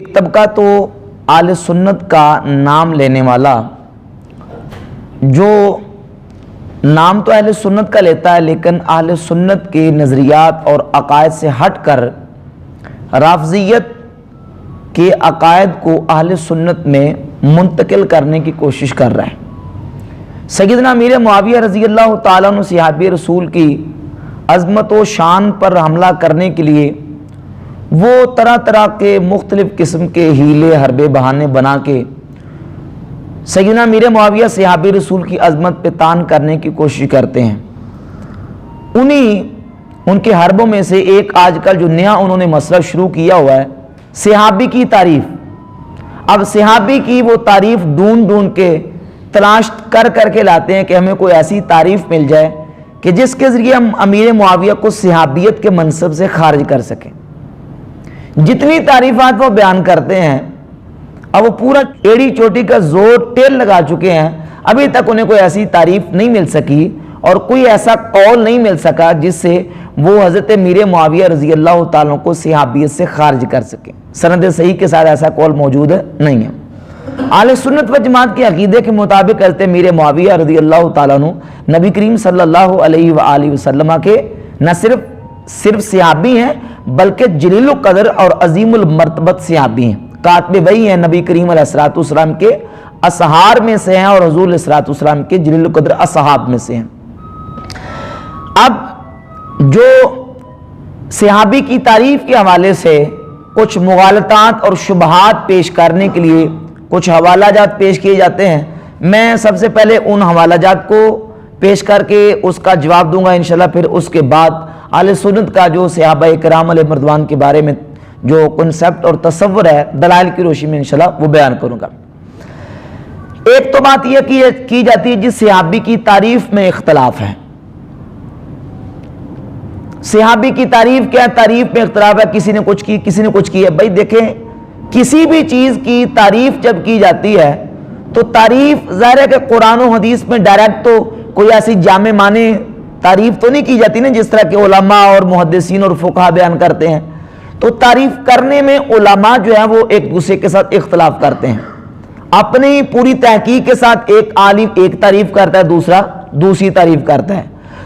ایک طبقہ تو اہل سنت کا نام لینے والا جو نام تو اہل سنت کا لیتا ہے لیکن اہل سنت کے نظریات اور عقائد سے ہٹ کر رافضیت کے عقائد کو اہل سنت میں منتقل کرنے کی کوشش کر رہا ہے۔ سیدنا امیر معاویہ رضی اللہ تعالیٰ عنہ صحابی رسول کی عظمت و شان پر حملہ کرنے کے لیے وہ طرح طرح کے مختلف قسم کے ہیلے حربے بہانے بنا کے سیدنا امیر معاویہ صحابی رسول کی عظمت پہ تان کرنے کی کوشش کرتے ہیں۔ ان کے حربوں میں سے ایک آج کل جو نیا انہوں نے مسئلہ شروع کیا ہوا ہے صحابی کی تعریف۔ اب صحابی کی وہ تعریف ڈھونڈ کے تلاش کر کے لاتے ہیں کہ ہمیں کوئی ایسی تعریف مل جائے کہ جس کے ذریعے ہم امیر معاویہ کو صحابیت کے منصب سے خارج کر سکیں۔ جتنی تعریفات وہ بیان کرتے ہیں اب وہ پورا ایڑی چوٹی کا زور ٹیل لگا چکے ہیں، ابھی تک انہیں کوئی ایسی تعریف نہیں مل سکی اور کوئی ایسا قول نہیں مل سکا جس سے وہ حضرت امیر معاویہ رضی اللہ تعالیٰ کو صحابیت سے خارج کر سکیں۔ سند صحیح کے ساتھ ایسا قول موجود نہیں ہے۔ اہل سنت و جماعت کے عقیدے کے مطابق حضرت امیر معاویہ رضی اللہ تعالیٰ عنہ نبی کریم صلی اللہ علیہ وآلہ وسلم کے نہ صرف صحابی ہیں بلکہ جلیل القدر اور عظیم المرتبت صحابی ہیں۔ کاتب وہی ہیں نبی کریم علیہ الصلوۃ والسلام کے اصحار میں سے ہیں اور حضور علیہ الصلوۃ والسلام کے جلیل القدر اصحاب میں سے ہیں۔ اب جو صحابی کی تعریف کے حوالے سے کچھ مغالطات اور شبہات پیش کرنے کے لیے کچھ حوالہ جات پیش کیے جاتے ہیں، میں سب سے پہلے ان حوالہ جات کو پیش کر کے اس کا جواب دوں گا انشاءاللہ، پھر اس کے بعد اہل سنت کا جو صحابہ کرام علیہ رضوان کے بارے میں جو کنسپٹ اور تصور ہے دلائل کی روشنی میں انشاءاللہ وہ بیان کروں گا۔ ایک تو بات یہ کی جاتی ہے جس صحابی کی تعریف میں اختلاف ہے۔ صحابی کی تعریف کیا ہے؟ تعریف میں اختلاف ہے، کسی نے کچھ کی کسی نے کچھ کی ہے۔ بھائی دیکھیں، کسی بھی چیز کی تعریف جب کی جاتی ہے تو تعریف ظاہر ہے کہ قرآن و حدیث میں ڈائریکٹ تو کوئی ایسی جامع معنی تعریف تو نہیں کی جاتی نا جس طرح کہ علماء اور محدثین اور فقہا بیان کرتے ہیں۔ تو تعریف کرنے میں علماء جو ہے وہ ایک دوسرے کے ساتھ اختلاف کرتے ہیں۔ اپنی پوری تحقیق کے ساتھ ایک عالم ایک تعریف کرتا ہے، دوسرا دوسری تعریف کرتا ہے۔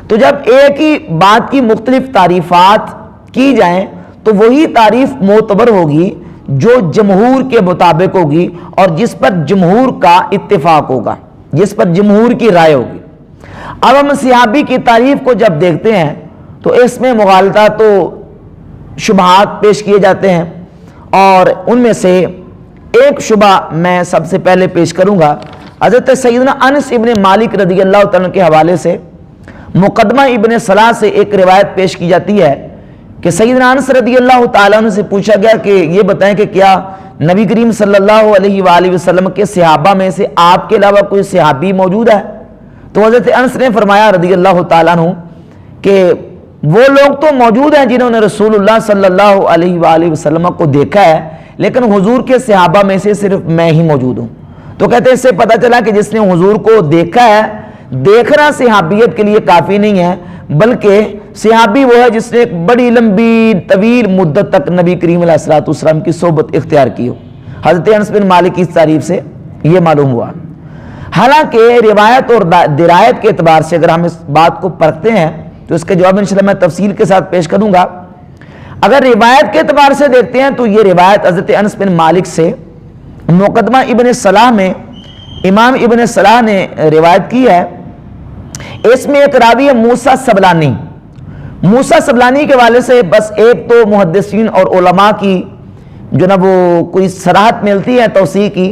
تو جب ایک ہی بات کی مختلف تعریفات کی جائیں تو وہی تعریف معتبر ہوگی جو جمہور کے مطابق ہوگی اور جس پر جمہور کا اتفاق ہوگا، جس پر جمہور کی رائے ہوگی۔ اب ہم صحابی کی تعریف کو جب دیکھتے ہیں تو اس میں مغالطات تو شبہات پیش کیے جاتے ہیں، اور ان میں سے ایک شبہ میں سب سے پہلے پیش کروں گا۔ حضرت سیدنا انس ابن مالک رضی اللہ تعالیٰ کے حوالے سے مقدمہ ابن صلاح سے ایک روایت پیش کی جاتی ہے کہ سیدنا انس رضی اللہ تعالیٰ عنہ سے پوچھا گیا کہ یہ بتائیں کہ کیا نبی کریم صلی اللہ علیہ وآلہ وسلم کے صحابہ میں سے آپ کے علاوہ کوئی صحابی موجود ہے؟ تو حضرت انس نے فرمایا رضی اللہ تعالیٰ عنہ کہ وہ لوگ تو موجود ہیں جنہوں نے رسول اللہ صلی اللہ علیہ وآلہ وسلم کو دیکھا ہے، لیکن حضور کے صحابہ میں سے صرف میں ہی موجود ہوں۔ تو کہتے ہیں اس سے پتہ چلا کہ جس نے حضور کو دیکھا ہے، دیکھنا صحابیت کے لیے کافی نہیں ہے، بلکہ صحابی وہ ہے جس نے ایک بڑی لمبی طویل مدت تک نبی کریم علیہ الصلوۃ والسلام کی صحبت اختیار کی ہو۔ حضرت انس بن مالک کی تعریف سے یہ معلوم ہوا۔ حالانکہ روایت اور درایت کے اعتبار سے اگر ہم اس بات کو پرکھتے ہیں تو اس کے جواب انشاءاللہ میں تفصیل کے ساتھ پیش کروں گا۔ اگر روایت کے اعتبار سے دیکھتے ہیں تو یہ روایت حضرت انس بن مالک سے مقدمہ ابن صلاح میں امام ابن صلاح نے روایت کی ہے۔ اس میں ایک راوی ہے موسیٰ سبلانی۔ موسیٰ سبلانی کے والے سے بس ایک تو محدثین اور علماء کی جو نا وہ کوئی صراحت ملتی ہے توثیق کی،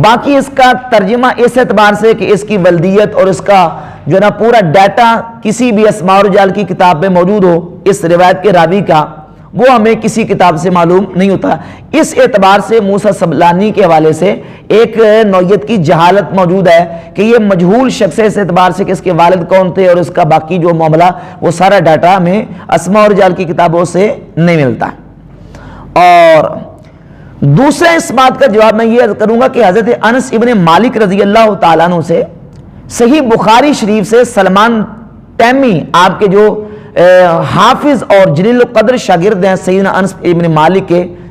باقی اس کا ترجمہ اس اعتبار سے کہ اس کی ولدیت اور اس کا جو نا پورا ڈیٹا کسی بھی اسماء و رجال کی کتاب میں موجود ہو اس روایت کے راوی کا، وہ ہمیں کسی کتاب سے معلوم نہیں ہوتا۔ اس اعتبار سے موسیٰ سبلانی کے حوالے سے ایک نوعیت کی جہالت موجود ہے کہ یہ مجہول شخص ہے، اس اعتبار سے کہ اس کے والد کون تھے اور اس کا باقی جو معاملہ وہ سارا ڈیٹا ہمیں اسماء و رجال کی کتابوں سے نہیں ملتا۔ اور دوسرا اس بات کا جواب میں یہ کروں گا کہ حضرت انس ابن مالک رضی اللہ تعالیٰ عنہ سے صحیح بخاری شریف سے سلمان تیمی آپ کے جو حافظ اور جلیل القدر شاگرد ہیں سیدنا انس ابن مالک کے،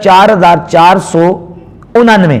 4499,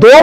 2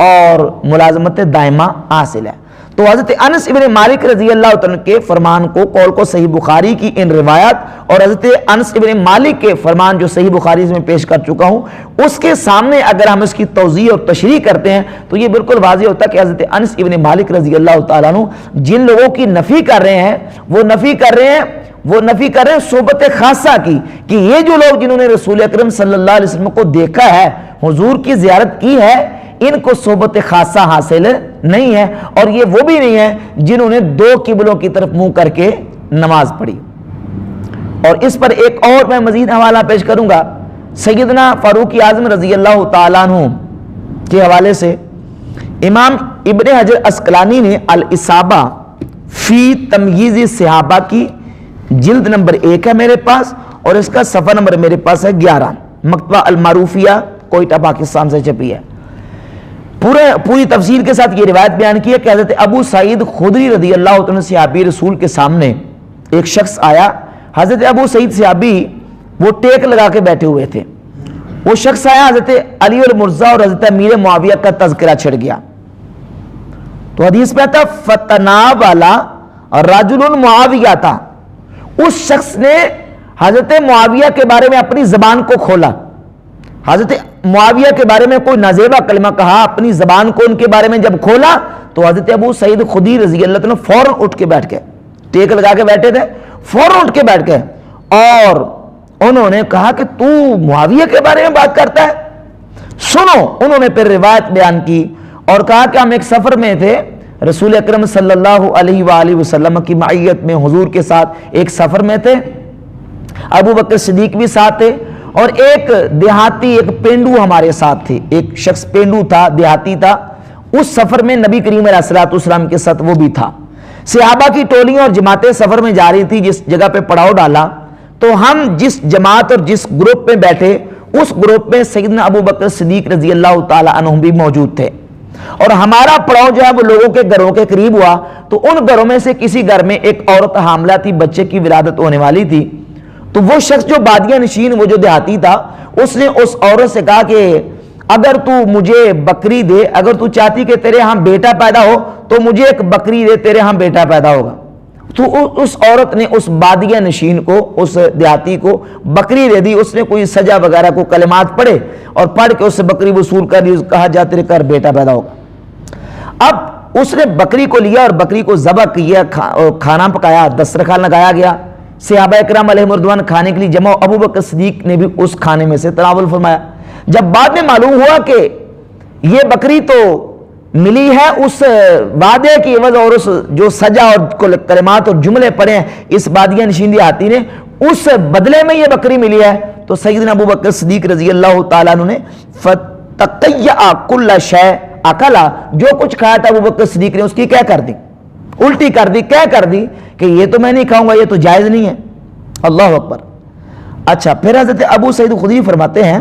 اور ملازمت دائمہ حاصل ہے۔ تو حضرت انس ابن مالک رضی اللہ عنہ کے فرمان کو، قول کو صحیح بخاری کی ان روایات اور حضرت انس ابن مالک کے فرمان جو صحیح بخاری سے میں پیش کر چکا ہوں، اس کے سامنے اگر ہم اس کی توضیح اور تشریح کرتے ہیں تو یہ بالکل واضح ہوتا ہے کہ حضرت انس ابن مالک رضی اللہ تعالیٰ عنہ جن لوگوں کی نفی کر رہے ہیں وہ نفی کر رہے ہیں صحبت خاصہ کی، کہ یہ جو لوگ جنہوں نے رسول اکرم صلی اللہ علیہ وسلم کو دیکھا ہے، حضور کی زیارت کی ہے، ان کو صحبت خاصہ حاصل نہیں ہے، اور یہ وہ بھی نہیں ہے جنہوں نے دو قبلوں کی طرف منہ کر کے نماز پڑھی۔ اور اس پر ایک اور میں مزید حوالہ پیش کروں گا سیدنا فاروق اعظم رضی اللہ تعالیٰ عنہ کے حوالے سے۔ امام ابن حجر عسقلانی نے الاصابہ فی تمییز صحابہ کی جلد نمبر 1 ہے میرے پاس، اور اس کا صفحہ نمبر میرے پاس ہے 11، مکتبہ المعروفیہ کوئٹہ پاکستان سے چھپی ہے۔ پوری تفصیل کے ساتھ یہ روایت بیان کی ہے کہ حضرت ابو سعید خدری رضی اللہ عنہ صحابی رسول کے سامنے ایک شخص آیا۔ حضرت ابو سعید صحابی وہ ٹیک لگا کے بیٹھے ہوئے تھے، وہ شخص آیا، حضرت علی المرضی اور حضرت امیر معاویہ کا تذکرہ چھڑ گیا۔ تو حدیث میں آتا فتنا والا رجل معاویہ تھا، اس شخص نے حضرت معاویہ کے بارے میں اپنی زبان کو کھولا، حضرت معاویہ کے بارے میں کوئی نازیبہ کلمہ کہا، اپنی زبان کو ان کے بارے میں جب کھولا تو حضرت ابو سعید خدری رضی اللہ عنہ فوراً اٹھ کے بیٹھ گئے، ٹیک لگا کے بیٹھے تھے، فوراً اٹھ کے بیٹھ گئے اور انہوں نے کہا کہ تو معاویہ کے بارے میں بات کرتا ہے، سنو۔ انہوں نے پھر روایت بیان کی اور کہا کہ ہم ایک سفر میں تھے، رسول اکرم صلی اللہ علیہ وآلہ وسلم کی معیت میں حضور کے ساتھ ایک سفر میں تھے، ابو بکر صدیق بھی ساتھ تھے، اور ایک دیہاتی، ایک پینڈو ہمارے ساتھ تھے، ایک شخص پینڈو تھا، دیہاتی تھا۔ اس سفر میں نبی کریم علیہ الصلوۃ والسلام کے ساتھ وہ بھی تھا۔ صحابہ کی ٹولیاں اور جماعتیں سفر میں جا رہی تھی، جس جگہ پہ پڑاؤ ڈالا تو ہم جس جماعت اور جس گروپ میں بیٹھے اس گروپ میں سیدنا ابو بکر صدیق رضی اللہ تعالی عنہ بھی موجود تھے، اور ہمارا پڑاؤ جو ہے وہ لوگوں کے گھروں کے قریب ہوا تو ان گھروں میں سے کسی گھر میں ایک عورت حاملہ تھی، بچے کی ولادت ہونے والی تھی۔ تو وہ شخص جو بادیہ نشین، وہ جو دیہاتی تھا، اس نے اس عورت سے کہا کہ اگر تو مجھے بکری دے، اگر تو چاہتی کہ تیرے ہاں بیٹا پیدا ہو تو مجھے ایک بکری دے، تیرے ہاں بیٹا پیدا ہوگا۔ تو اس عورت نے اس بادیہ نشین کو، اس دیہاتی کو بکری دے دی۔ اس نے کوئی سجا وغیرہ کو کلمات پڑھے اور پڑھ کے اس سے بکری وصول کر لی، کہا جا تیرے گھر بیٹا پیدا ہوگا۔ اب اس نے بکری کو لیا اور بکری کو ذبح کیا، کھانا پکایا، دسترخوان لگایا گیا، صحابہ اکرام علیہ رضوان کھانے کے لیے جمع، ابو بکر صدیق نے بھی اس کھانے میں سے تناول فرمایا۔ جب بعد میں معلوم ہوا کہ یہ بکری تو ملی ہے اس وعدے کی عوض اور اس جو سجا اور کلمات اور جملے پڑھے ہیں اس بادیہ نشین دیہاتی نے، اس بدلے میں یہ بکری ملی ہے، تو سیدنا ابو بکر صدیق رضی اللہ تعالیٰ عنہ نے فتقیع کل شیء اکلا، جو کچھ کھایا تھا ابو بکر صدیق نے اس کی کیا کر دی، الٹی کر دی، کیا کر دی کہ یہ تو میں نہیں کھاؤں گا، یہ تو جائز نہیں ہے۔ اللہ اکبر۔ اچھا، پھر حضرت ابو سعید خدری فرماتے ہیں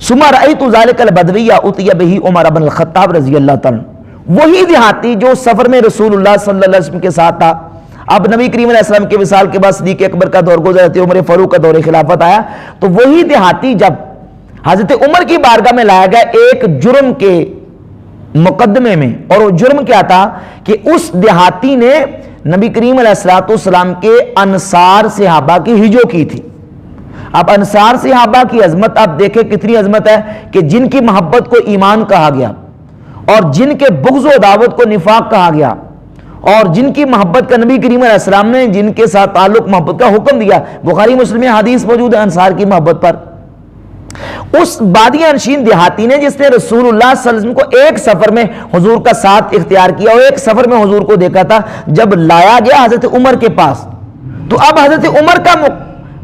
ثم رأیت ذلک البدوی اتی بہ عمر بن الخطاب رضی اللہ تعالیٰ، وہی دیہاتی جو سفر میں رسول اللہ صلی اللہ علیہ وسلم کے ساتھ تھا۔ اب نبی کریم علیہ السلام کے وصال کے بعد صدیق اکبر کا دور گزرتے عمر فاروق کا دور خلافت آیا، تو وہی دیہاتی جب حضرت عمر کی بارگاہ میں لایا گیا ایک جرم کے مقدمے میں، اور وہ جرم کیا تھا کہ اس دیہاتی نے نبی کریم علیہ السلام کے انصار صحابہ کی ہجو کی تھی۔ اب انصار صحابہ کی عظمت آپ دیکھیں کتنی عظمت ہے کہ جن کی محبت کو ایمان کہا گیا، اور جن کے بغض و عداوت کو نفاق کہا گیا، اور جن کی محبت کا نبی کریم علیہ السلام نے جن کے ساتھ تعلق محبت کا حکم دیا۔ بخاری مسلم میں حدیث موجود ہے انصار کی محبت پر۔ اس بادیہ نشین دیہاتی نے جس نے رسول اللہ صلی اللہ علیہ وسلم کو ایک سفر میں حضور کا ساتھ اختیار کیا اور ایک سفر میں حضور کو دیکھا تھا، جب لایا گیا حضرت عمر کے پاس تو اب حضرت عمر کا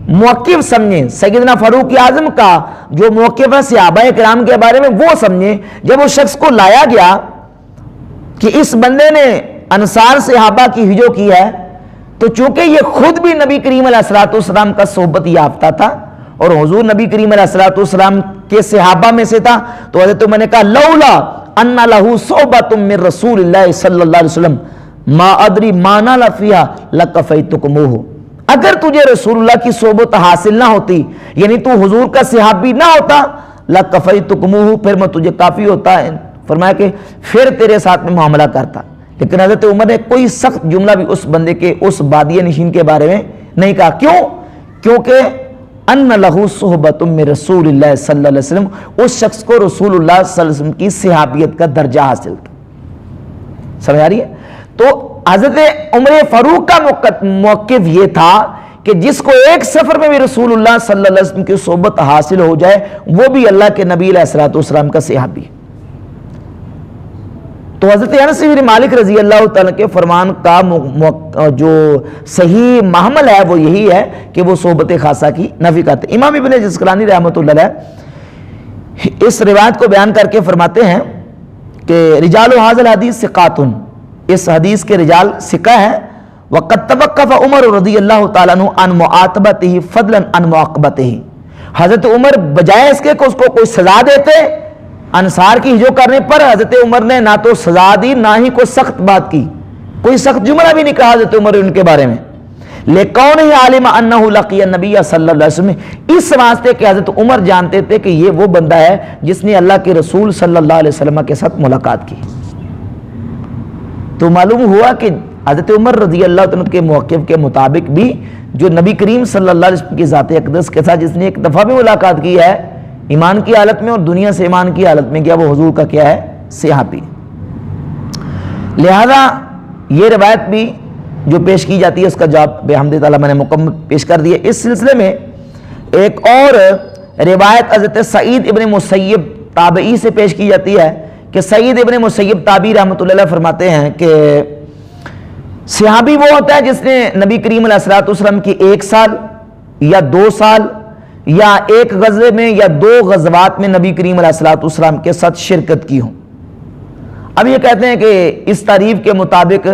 موقف سمجھیں، سیدنا فاروق اعظم کا جو موقف ہے صحابہ کرام کے بارے میں وہ سمجھیں۔ جب اس شخص کو لایا گیا کہ اس بندے نے انصار صحابہ کی ہجو کی ہے، تو چونکہ یہ خود بھی نبی کریم علیہ السلام کا صحبت یافتہ تھا اور حضور نبی کریم علیہ السلام کے صحابہ میں سے تھا، تو حضرت عمر نے کہا لولا ان لہ صحبۃ من رسول اللہ صلی اللہ علیہ وسلم ما ادری ما نال فیھا لکفیتکموہ، اگر تجھے رسول اللہ کی صحبت حاصل نہ ہوتی، یعنی تو حضور کا صحابی نہ ہوتا، لکفیتکموہ، پھر میں تجھے کافی ہوتا ہے فرمایا کہ پھر تیرے ساتھ میں معاملہ کرتا. لیکن حضرت عمر نے کوئی سخت جملہ بھی اس بندے کے, اس بادیہ نشین کے بارے میں نہیں کہا. کیوں؟ کیونکہ ان لہو صحبت من رسول اللہ صلی اللہ علیہ وسلم, اس شخص کو رسول اللہ صلی اللہ علیہ وسلم کی صحابیت کا درجہ حاصل تھا. سمجھ آ رہی ہے؟ تو حضرت عمر فاروق کا موقف یہ تھا کہ جس کو ایک سفر میں بھی رسول اللہ صلی اللہ علیہ وسلم کی صحبت حاصل ہو جائے وہ بھی اللہ کے نبی علیہ الصلوۃ والسلام کا صحابی. تو حضرت انس بن مالک رضی اللہ تعالیٰ کے فرمان کا جو صحیح محمل ہے وہ یہی ہے کہ وہ صحبت خاصہ کی نفی کرتے. امام ابن جسکلانی رحمۃ اللہ علیہ اس روایت کو بیان کر کے فرماتے ہیں کہ رجال ھذا الحدیث ثقات, اس حدیث کے رجال ثقہ ہیں. وقد توقف عمر رضی اللہ تعالیٰ عنہ عن معاتبتہ فضلا عن معاقبتہ, حضرت عمر بجائے اس کے کہ اس کو کوئی سزا دیتے انصار کی ہجو کرنے پر, حضرت عمر نے نہ تو سزا دی نہ ہی کوئی سخت بات کی, کوئی سخت جملہ بھی نہیں کہا حضرت عمر ان کے بارے میں. لِكَوْنِهِ عَالِمَ أَنَّهُ لَقِيَ النَّبِيَّ صلی اللہ علیہ وسلم, اس واسطے کہ حضرت عمر جانتے تھے کہ یہ وہ بندہ ہے جس نے اللہ کے رسول صلی اللہ علیہ وسلم کے ساتھ ملاقات کی. تو معلوم ہوا کہ حضرت عمر رضی اللہ عنہ کے موقف کے مطابق بھی جو نبی کریم صلی اللہ علیہ وسلم کی ذات اقدس کے ساتھ جس نے ایک دفعہ بھی ملاقات کی ہے ایمان کی حالت میں اور دنیا سے ایمان کی حالت میں, کیا وہ حضور کا کیا ہے صحابی. لہذا یہ روایت بھی جو پیش کی جاتی ہے اس کا جواب بحمد تعالیٰ میں نے مکمل پیش کر دیا. اس سلسلے میں ایک اور روایت حضرت سعید ابن مسیب تابعی سے پیش کی جاتی ہے کہ سعید ابن مسیب تابعی رحمۃ اللہ علیہ فرماتے ہیں کہ صحابی وہ ہوتا ہے جس نے نبی کریم علیہ الصلوۃ والسلام کی 1 سال یا 2 سال یا ایک غزوے میں یا 2 غزوات میں نبی کریم علیہ الصلوۃ والسلام کے ساتھ شرکت کی ہوں. اب یہ کہتے ہیں کہ اس تعریف کے مطابق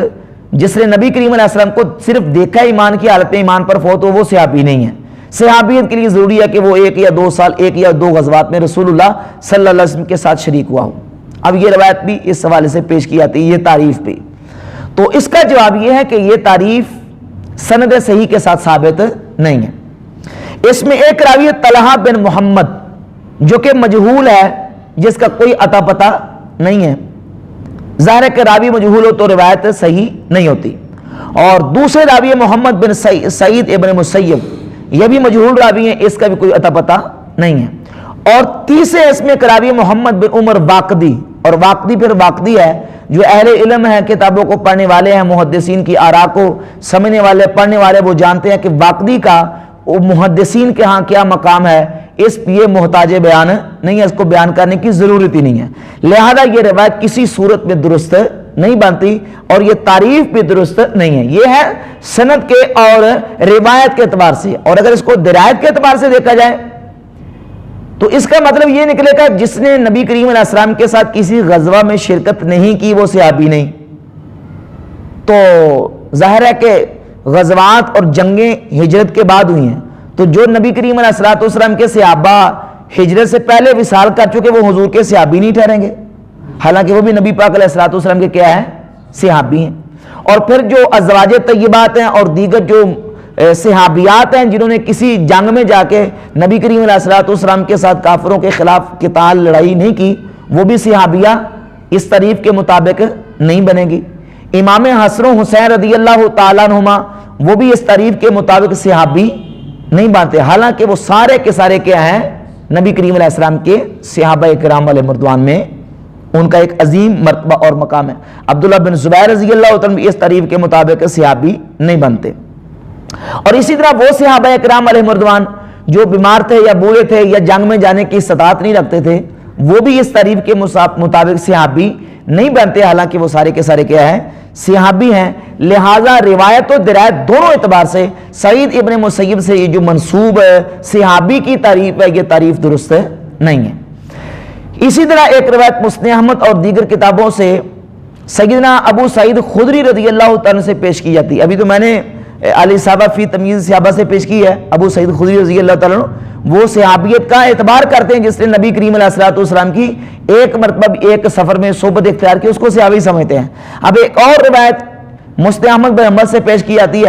جس نے نبی کریم علیہ السلام کو صرف دیکھا ایمان کی حالت میں ایمان پر فوت ہو وہ صحابی نہیں ہے. صحابیت کے لیے ضروری ہے کہ وہ 1 یا 2 سال 1 یا 2 غزوات میں رسول اللہ صلی اللہ علیہ وسلم کے ساتھ شریک ہوا ہو. اب یہ روایت بھی اس حوالے سے پیش کی جاتی ہے, یہ تعریف بھی. تو اس کا جواب یہ ہے کہ یہ تعریف سند صحیح کے ساتھ ثابت نہیں ہے. اس میں ایک راوی طلحہ بن محمد جو کہ مجہول ہے, جس کا کوئی عطا پتہ نہیں ہے. ظاہر ہے کہ راوی مجہول ہو تو روایت صحیح نہیں ہوتی. اور دوسرے راوی محمد بن سعید ابن مسیب, یہ بھی مجہول راوی ہیں, اس کا بھی کوئی عطا پتہ نہیں ہے. اور تیسرے اس میں ایک راوی محمد بن عمر واقدی, اور واقدی پھر واقدی ہے جو اہل علم ہے, کتابوں کو پڑھنے والے ہیں, محدثین کی آراء کو سمجھنے والے پڑھنے والے وہ جانتے ہیں کہ واقدی کا محدثین کے ہاں کیا مقام ہے. اس یہ محتاج بیان نہیں ہے, اس کو بیان کرنے کی ضرورت ہی نہیں ہے. لہذا یہ روایت کسی صورت میں درست نہیں بنتی اور یہ تعریف بھی درست نہیں ہے. یہ ہے سند کے اور روایت کے اعتبار سے, اور اگر اس کو درایت کے اعتبار سے دیکھا جائے تو اس کا مطلب یہ نکلے گا جس نے نبی کریم علیہ السلام کے ساتھ کسی غزوہ میں شرکت نہیں کی وہ صحابی نہیں. تو ظاہر ہے کہ غزوات اور جنگیں ہجرت کے بعد ہوئی ہیں, تو جو نبی کریم علیہ الصلوۃ والسلام کے صحابہ ہجرت سے پہلے وصال کر چکے وہ حضور کے صحابی نہیں ٹھہریں گے, حالانکہ وہ بھی نبی پاک علیہ الصلوۃ والسلام کے کیا ہیں صحابی ہیں. اور پھر جو ازواج طیبات ہیں اور دیگر جو صحابیات ہیں جنہوں نے کسی جنگ میں جا کے نبی کریم علیہ الصلوۃ والسلام کے ساتھ کافروں کے خلاف قتال لڑائی نہیں کی, وہ بھی صحابیہ اس تعریف کے مطابق نہیں بنے گی. امام حسن و حسین رضی اللہ تعالیٰ عنہما وہ بھی اس تعریف کے مطابق صحابی نہیں بنتے, حالانکہ وہ سارے کے سارے کیا ہیں نبی کریم علیہ السلام کے صحابہ کرام علیہ مردوان میں ان کا ایک عظیم مرتبہ اور مقام ہے. عبداللہ بن زبیر رضی اللہ تعالیٰ بھی اس تعریف کے مطابق صحابی نہیں بنتے. اور اسی طرح وہ صحابہ کرام علیہ مردوان جو بیمار تھے یا بوڑھے تھے یا جنگ میں جانے کی استطاعت نہیں رکھتے تھے وہ بھی اس تعریف کے مطابق صحابی نہیں بنتے, حالانکہ وہ سارے کے سارے کیا ہیں صحابی ہیں. لہذا روایت و درایت دونوں اعتبار سے سعید ابن مسیب سے یہ جو منسوب صحابی کی تعریف ہے یہ تعریف درست نہیں ہے. اسی طرح ایک روایت مسند احمد اور دیگر کتابوں سے سیدنا ابو سعید خدری رضی اللہ تعالیٰ سے پیش کی جاتی. ابھی تو میں نے علی صحابہ فی تمییز صحابہ سے پیش کی ہے. ابو سعید خدری رضی اللہ تعالیٰ وہ صحابیت کا اعتبار کرتے ہیں جس نے نبی کریم علیہ الصلوۃ والسلام کی ایک مرتبہ ایک سفر میں صحبت اختیار کی, اس کو صحابی سمجھتے ہیں. اب ایک اور روایت مسند احمد بن حنبل سے پیش کی جاتی ہے